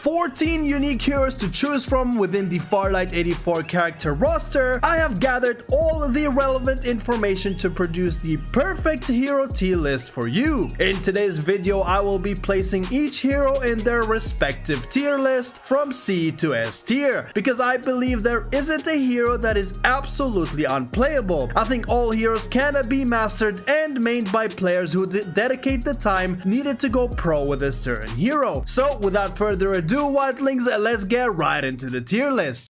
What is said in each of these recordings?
14 unique heroes to choose from within the Farlight 84 character roster, I have gathered all of the relevant information to produce the perfect hero tier list for you. In today's video, I will be placing each hero in their respective tier list from C to S tier, because I believe there isn't a hero that is absolutely unplayable. I think all heroes can be mastered and mained by players who dedicate the time needed to go pro with a certain hero. So without further ado, Wildlings, let's get right into the tier list.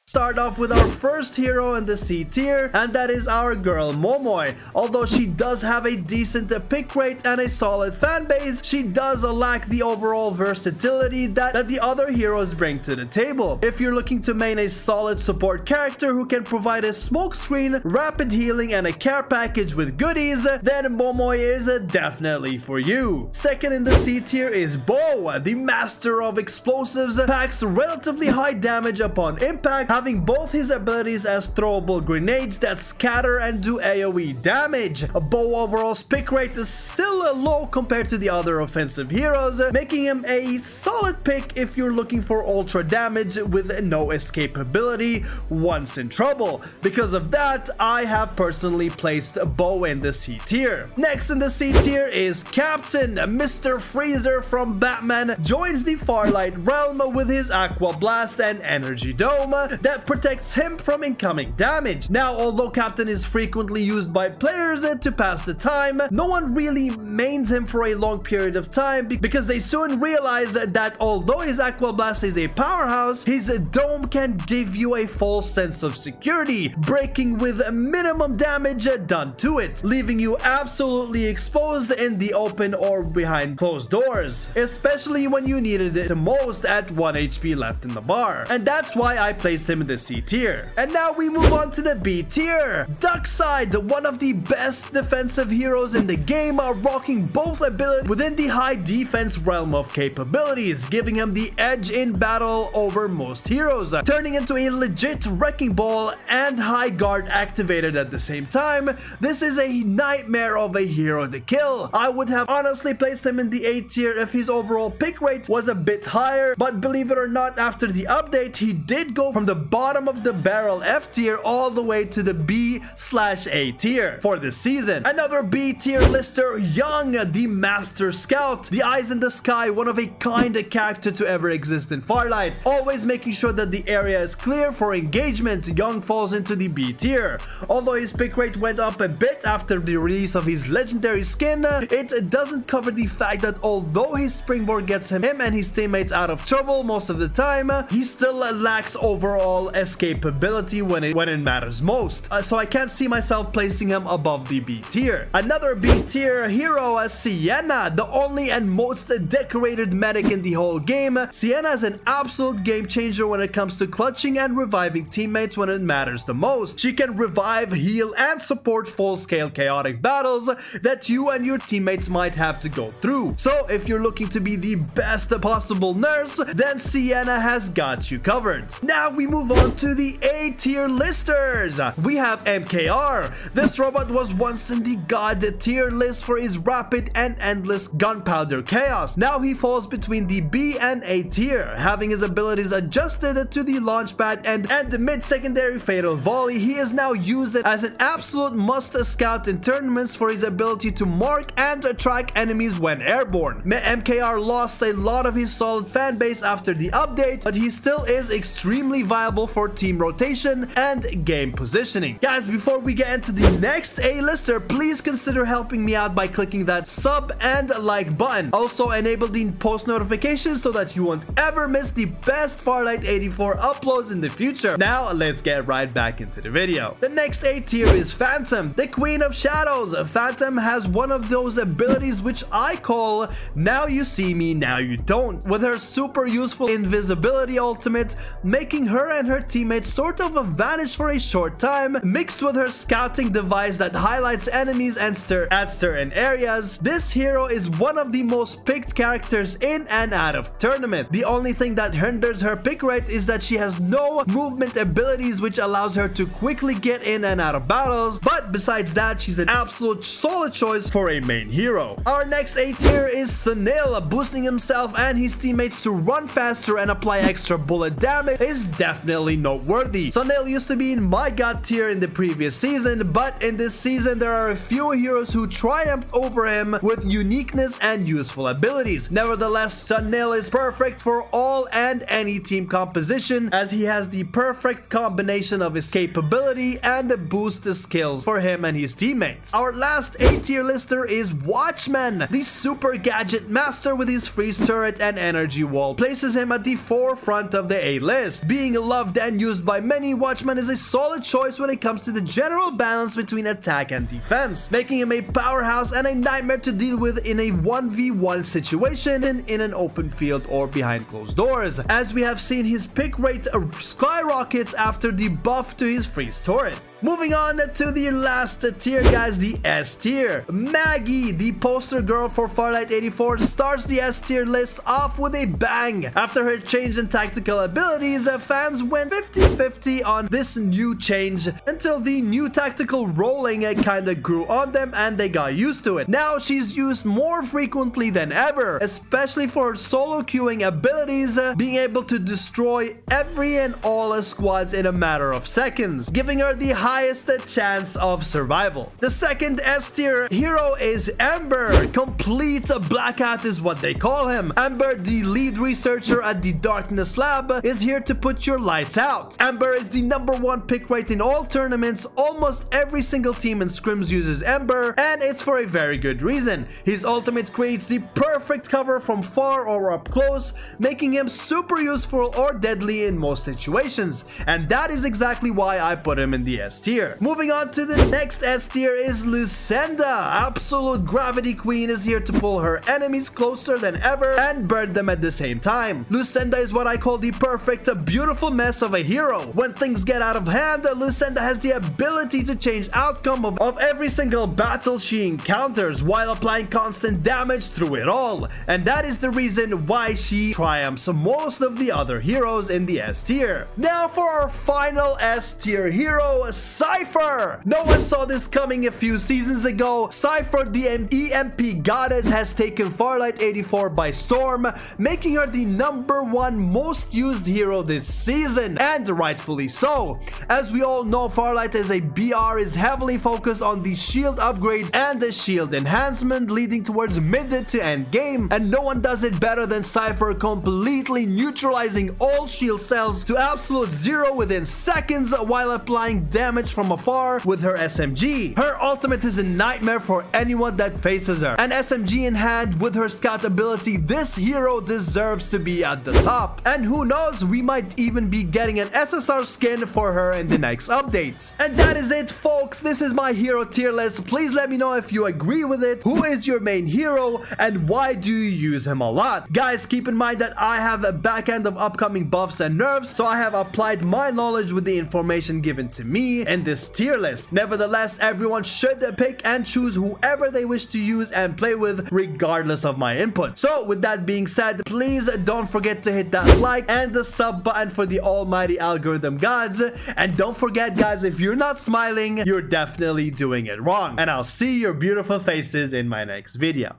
Start off with our first hero in the C tier, and that is our girl Momoi. Although she does have a decent pick rate and a solid fan base, she does lack the overall versatility that the other heroes bring to the table. If you're looking to main a solid support character who can provide a smoke screen, rapid healing, and a care package with goodies, then Momoi is definitely for you. Second in the C tier is Bo, the master of explosives, packs relatively high damage upon impact, having both his abilities as throwable grenades that scatter and do AoE damage. Bo overall's pick rate is still low compared to the other offensive heroes, making him a solid pick if you're looking for ultra damage with no escape ability once in trouble. Because of that, I have personally placed Bo in the C tier. Next in the C tier is Captain. Mr. Freezer from Batman joins the Farlight realm with his Aqua Blast and Energy Dome that protects him from incoming damage. Now, although Captain is frequently used by players to pass the time, no one really mains him for a long period of time because they soon realize that although his Aqua Blast is a powerhouse, his Dome can give you a false sense of security, breaking with minimum damage done to it, leaving you absolutely exposed in the open or behind closed doors, especially when you needed it the most at 1 HP left in the bar. And that's why I placed him in the C tier. And now we move on to the B tier. Darkseid, one of the best defensive heroes in the game, rocking both abilities within the high defense realm of capabilities, giving him the edge in battle over most heroes, turning into a legit wrecking ball and high guard activated at the same time. This is a nightmare of a hero to kill. I would have honestly placed him in the A tier if his overall pick rate was a bit higher, but believe it or not, after the update, he did go from the bottom of the barrel F tier all the way to the B/A tier for this season. Another B tier lister, Young, the Master Scout, the eyes in the sky, one of a kind of character to ever exist in Farlight, always making sure that the area is clear for engagement. Young falls into the B tier. Although his pick rate went up a bit after the release of his legendary skin, it doesn't cover the fact that although his springboard gets him and his teammates out of trouble most of the time, he still lacks overall escapability when it matters most. So I can't see myself placing him above the B tier. Another B tier hero, Sienna, the only and most decorated medic in the whole game. Sienna is an absolute game changer when it comes to clutching and reviving teammates when it matters the most. She can revive, heal, and support full-scale chaotic battles that you and your teammates might have to go through. So if you're looking to be the best possible nurse, then Sienna has got you covered. Now we move on to the A tier listers. We have MKR. This robot was once in the god tier list for his rapid and endless gunpowder chaos. Now he falls between the B and A tier, having his abilities adjusted to the launchpad and the mid-secondary fatal volley. He is now used as an absolute must scout in tournaments for his ability to mark and track enemies when airborne. MKR lost a lot of his solid fan base after the update, but he still is extremely viable for team rotation and game positioning. Guys, before we get into the next A-lister, please consider helping me out by clicking that sub and like button. Also enable the post notifications so that you won't ever miss the best Farlight 84 uploads in the future. Now let's get right back into the video. The next A tier is Phantom, the Queen of Shadows. Phantom has one of those abilities which I call now you see me, now you don't, with her super useful invisibility ultimate, making her and and her teammates sort of vanish for a short time, mixed with her scouting device that highlights enemies and at certain areas. This hero is one of the most picked characters in and out of tournament. The only thing that hinders her pick rate is that she has no movement abilities, which allows her to quickly get in and out of battles, but besides that, she's an absolute solid choice for a main hero. Our next A tier is Sunil. Boosting himself and his teammates to run faster and apply extra bullet damage is definitely noteworthy. Sunil used to be in my god tier in the previous season, but in this season there are a few heroes who triumphed over him with uniqueness and useful abilities. Nevertheless, Sunil is perfect for all and any team composition, as he has the perfect combination of escapability and boost skills for him and his teammates. Our last A tier lister is Watchman. The super gadget master with his freeze turret and energy wall places him at the forefront of the A list. Being loved and used by many, Watchman is a solid choice when it comes to the general balance between attack and defense, making him a powerhouse and a nightmare to deal with in a 1v1 situation in an open field or behind closed doors, as we have seen his pick rate skyrockets after the buff to his freeze turret. Moving on to the last tier, guys, the S tier. Maggie, the poster girl for Farlight 84, starts the S tier list off with a bang. After her change in tactical abilities, fans went 50-50 on this new change until the new tactical rolling kinda grew on them and they got used to it. Now she's used more frequently than ever, especially for her solo queuing abilities, being able to destroy every and all squads in a matter of seconds, giving her the highest chance of survival. The second S tier hero is Ember. Complete blackout is what they call him. Ember, the lead researcher at the Darkness Lab, is here to put your lights out. Ember is the #1 pick rate in all tournaments. Almost every single team in scrims uses Ember, and it's for a very good reason. His ultimate creates the perfect cover from far or up close, making him super useful or deadly in most situations, and that is exactly why I put him in the S tier. Moving on to the next S tier is Lucenda. Absolute gravity queen is here to pull her enemies closer than ever and burn them at the same time. Lucenda is what I call the perfect beautiful mess of a hero. When things get out of hand, Lucenda has the ability to change outcome of every single battle she encounters while applying constant damage through it all, and that is the reason why she triumphs most of the other heroes in the S tier. Now for our final S tier hero, Cypher. No one saw this coming a few seasons ago. Cypher, the EMP goddess, has taken Farlight 84 by storm, making her the #1 most used hero this season, and rightfully so. As we all know, Farlight as a BR is heavily focused on the shield upgrade and the shield enhancement, leading towards mid to end game, and no one does it better than Cypher, completely neutralizing all shield cells to absolute zero within seconds while applying damage from afar with her SMG. Her ultimate is a nightmare for anyone that faces her. An SMG in hand with her scout ability, this hero deserves to be at the top. And who knows, we might even be getting an SSR skin for her in the next update. And that is it, folks. This is my hero tier list. Please let me know if you agree with it. Who is your main hero and why do you use him a lot? Guys, keep in mind that I have a back end of upcoming buffs and nerfs, so I have applied my knowledge with the information given to me in this tier list. Nevertheless, everyone should pick and choose whoever they wish to use and play with, regardless of my input. So with that being said, please don't forget to hit that like and the sub button for the almighty algorithm gods, and don't forget, guys, if you're not smiling, you're definitely doing it wrong, and I'll see your beautiful faces in my next video.